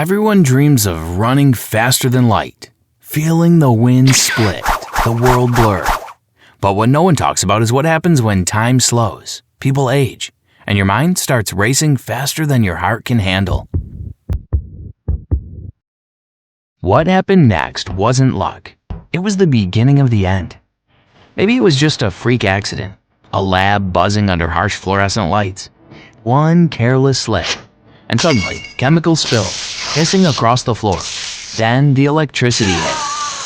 Everyone dreams of running faster than light, feeling the wind split, the world blur. But what no one talks about is what happens when time slows, people age, and your mind starts racing faster than your heart can handle. What happened next wasn't luck. It was the beginning of the end. Maybe it was just a freak accident, a lab buzzing under harsh fluorescent lights, one careless slip, and suddenly, chemical spill, hissing across the floor. Then the electricity hit,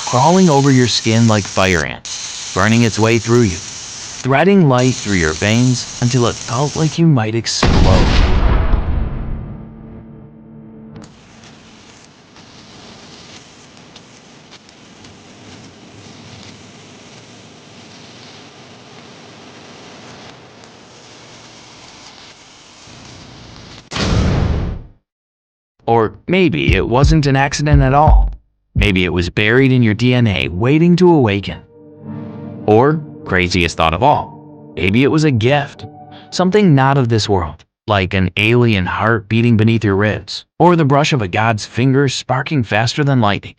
crawling over your skin like fire ants, burning its way through you, threading light through your veins until it felt like you might explode. Or maybe it wasn't an accident at all. Maybe it was buried in your DNA, waiting to awaken. Or, craziest thought of all, maybe it was a gift. Something not of this world, like an alien heart beating beneath your ribs, or the brush of a god's fingers sparking faster than lightning.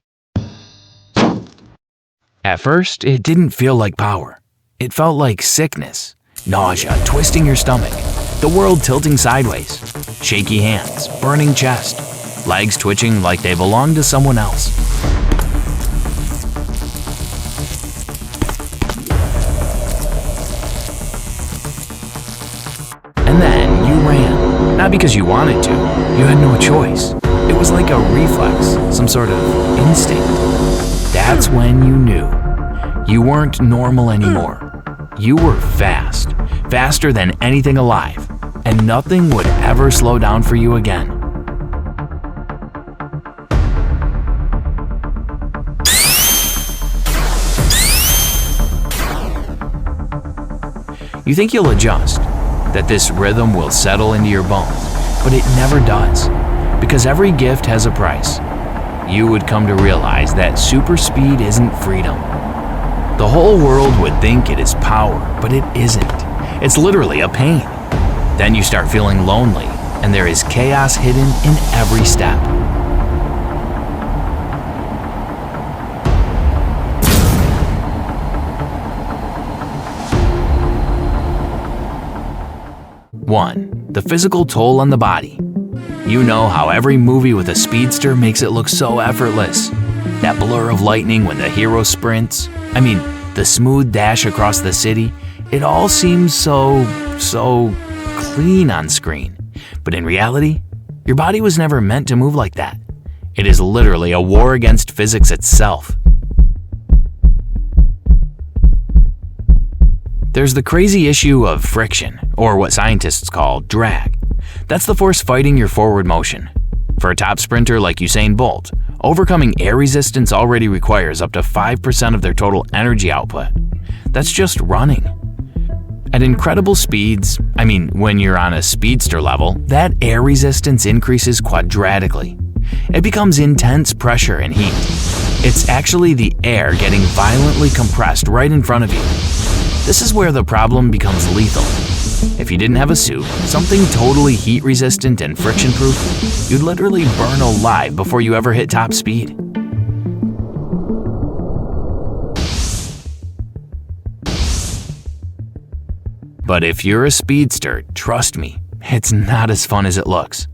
At first, it didn't feel like power. It felt like sickness, nausea twisting your stomach, the world tilting sideways, shaky hands, burning chest, legs twitching like they belong to someone else. And then you ran, not because you wanted to, you had no choice. It was like a reflex, some sort of instinct. That's when you knew. You weren't normal anymore. You were fast, faster than anything alive, and nothing would ever slow down for you again. You think you'll adjust, that this rhythm will settle into your bones, but it never does, because every gift has a price. You would come to realize that super speed isn't freedom. The whole world would think it is power, but it isn't. It's literally a pain. Then you start feeling lonely, and there is chaos hidden in every step. One, the physical toll on the body. You know how every movie with a speedster makes it look so effortless. That blur of lightning when the hero sprints. The smooth dash across the city. It all seems so clean on screen. But in reality, your body was never meant to move like that. It is literally a war against physics itself. There's the crazy issue of friction, or what scientists call drag. That's the force fighting your forward motion. For a top sprinter like Usain Bolt, overcoming air resistance already requires up to 5% of their total energy output. That's just running. At incredible speeds, when you're on a speedster level, that air resistance increases quadratically. It becomes intense pressure and heat. It's actually the air getting violently compressed right in front of you. This is where the problem becomes lethal. If you didn't have a suit, something totally heat resistant and friction proof, you'd literally burn alive before you ever hit top speed. But if you're a speedster, trust me, it's not as fun as it looks.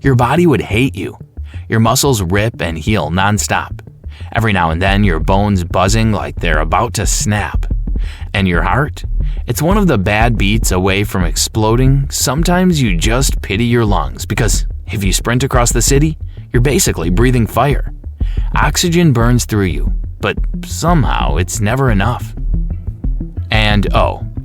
Your body would hate you. Your muscles rip and heal nonstop. Every now and then, your bones buzzing like they're about to snap. And your heart? It's one of the bad beats away from exploding. Sometimes you just pity your lungs because if you sprint across the city, you're basically breathing fire. Oxygen burns through you, but somehow it's never enough. And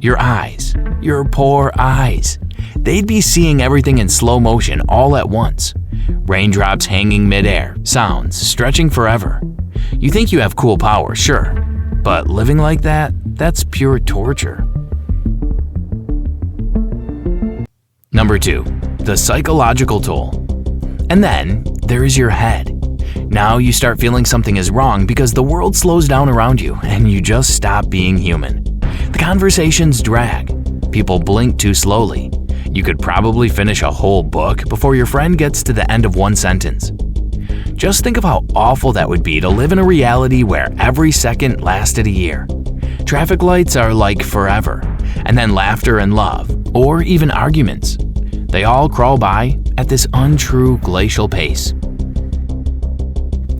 your eyes. Your poor eyes. They'd be seeing everything in slow motion all at once. Raindrops hanging midair, sounds stretching forever. You think you have cool power, sure, but living like that, that's pure torture. Number 2, the psychological toll. And then there is your head. Now you start feeling something is wrong because the world slows down around you and you just stop being human. The conversations drag. People blink too slowly. You could probably finish a whole book before your friend gets to the end of one sentence. Just think of how awful that would be to live in a reality where every second lasted a year. Traffic lights are like forever, and then laughter and love, or even arguments. They all crawl by at this untrue glacial pace.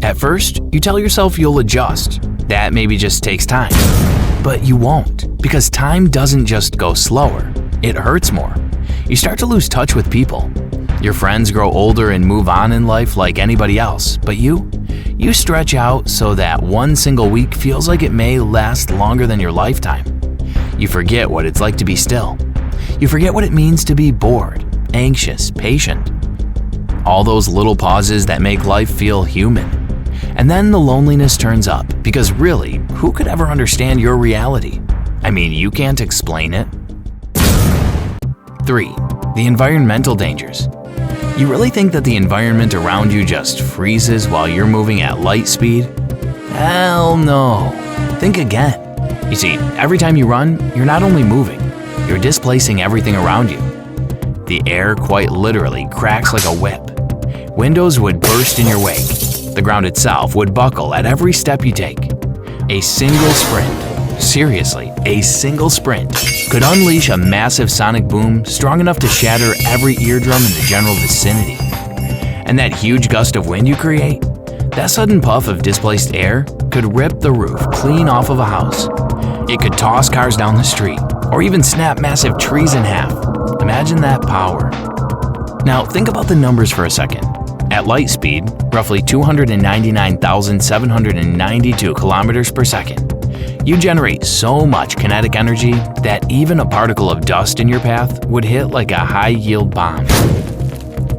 At first, you tell yourself you'll adjust. That maybe just takes time. But you won't, because time doesn't just go slower, it hurts more. You start to lose touch with people. Your friends grow older and move on in life like anybody else, but you stretch out so that one single week feels like it may last longer than your lifetime. You forget what it's like to be still. You forget what it means to be bored, anxious, patient. All those little pauses that make life feel human. And then the loneliness turns up, because really, who could ever understand your reality? I mean, you can't explain it. 3. The environmental dangers. You really think that the environment around you just freezes while you're moving at light speed? Hell no. Think again. You see, every time you run, you're not only moving, you're displacing everything around you. The air quite literally cracks like a whip. Windows would burst in your wake. The ground itself would buckle at every step you take. A single sprint, seriously, a single sprint, could unleash a massive sonic boom strong enough to shatter every eardrum in the general vicinity. And that huge gust of wind you create, that sudden puff of displaced air, could rip the roof clean off of a house. It could toss cars down the street, or even snap massive trees in half. Imagine that power. Now think about the numbers for a second. At light speed, roughly 299,792 kilometers per second, you generate so much kinetic energy that even a particle of dust in your path would hit like a high-yield bomb.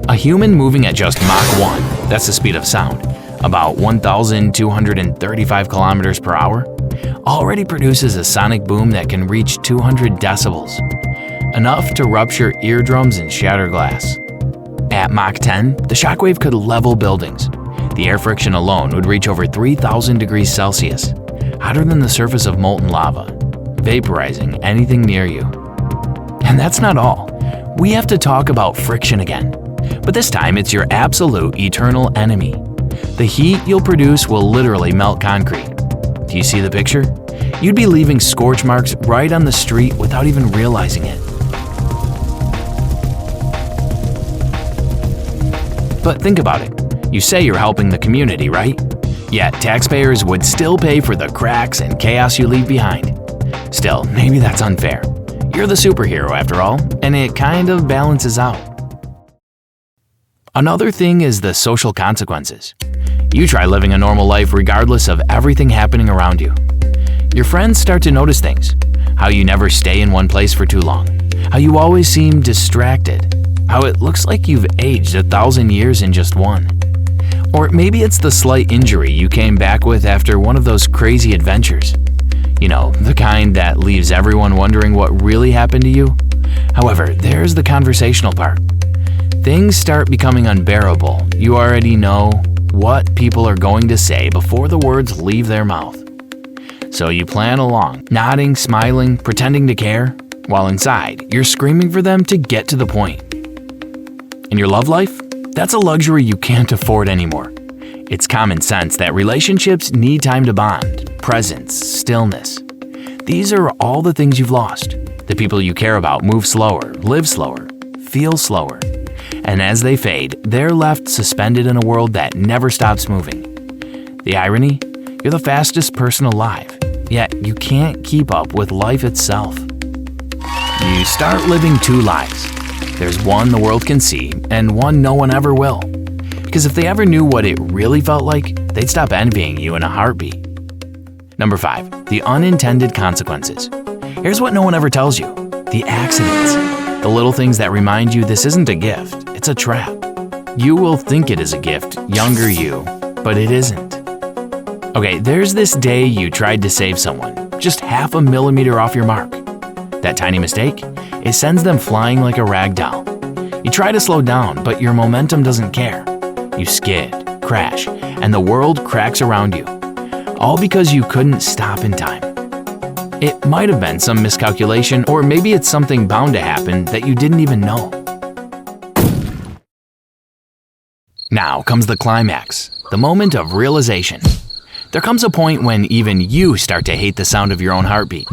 A human moving at just Mach 1, that's the speed of sound, about 1,235 kilometers per hour, already produces a sonic boom that can reach 200 decibels, enough to rupture eardrums and shatter glass. At Mach 10, the shockwave could level buildings. The air friction alone would reach over 3,000 degrees Celsius, hotter than the surface of molten lava, vaporizing anything near you. And that's not all. We have to talk about friction again. But this time it's your absolute eternal enemy. The heat you'll produce will literally melt concrete. Do you see the picture? You'd be leaving scorch marks right on the street without even realizing it. But think about it. You say you're helping the community, right? Yet taxpayers would still pay for the cracks and chaos you leave behind. Still, maybe that's unfair. You're the superhero after all, and it kind of balances out. Another thing is the social consequences. You try living a normal life regardless of everything happening around you. Your friends start to notice things. How you never stay in one place for too long. How you always seem distracted. How it looks like you've aged 1,000 years in just one. Or maybe it's the slight injury you came back with after one of those crazy adventures. You know, the kind that leaves everyone wondering what really happened to you. However, there's the conversational part. Things start becoming unbearable. You already know what people are going to say before the words leave their mouth. So you plan along, nodding, smiling, pretending to care, while inside, you're screaming for them to get to the point. In your love life, that's a luxury you can't afford anymore. It's common sense that relationships need time to bond, presence, stillness. These are all the things you've lost. The people you care about move slower, live slower, feel slower. And as they fade, they're left suspended in a world that never stops moving. The irony? You're the fastest person alive, yet you can't keep up with life itself. You start living two lives. There's one the world can see, and one no one ever will. Because if they ever knew what it really felt like, they'd stop envying you in a heartbeat. Number 5, the unintended consequences. Here's what no one ever tells you. The accidents. The little things that remind you this isn't a gift, it's a trap. You will think it is a gift, younger you, but it isn't. Okay, there's this day you tried to save someone, just half a millimeter off your mark. That tiny mistake, it sends them flying like a rag doll. You try to slow down, but your momentum doesn't care. You skid, crash, and the world cracks around you. All because you couldn't stop in time. It might have been some miscalculation, or maybe it's something bound to happen that you didn't even know. Now comes the climax, the moment of realization. There comes a point when even you start to hate the sound of your own heartbeat.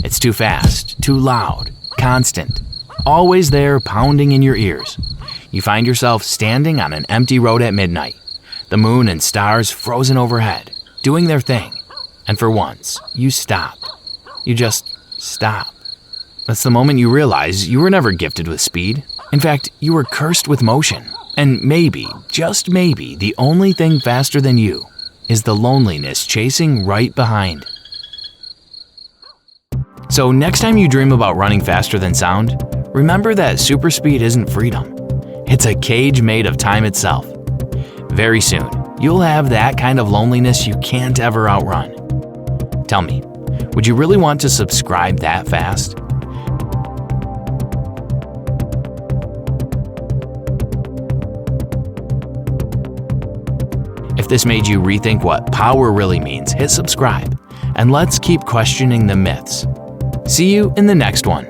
It's too fast, too loud, constant, always there pounding in your ears. You find yourself standing on an empty road at midnight, the moon and stars frozen overhead, doing their thing. And for once, you stop. You just stop. That's the moment you realize you were never gifted with speed. In fact, you were cursed with motion. And maybe, just maybe, the only thing faster than you is the loneliness chasing right behind. So next time you dream about running faster than sound, remember that super speed isn't freedom. It's a cage made of time itself. Very soon, you'll have that kind of loneliness you can't ever outrun. Tell me, would you really want to subscribe that fast? If this made you rethink what power really means, hit subscribe, and let's keep questioning the myths. See you in the next one.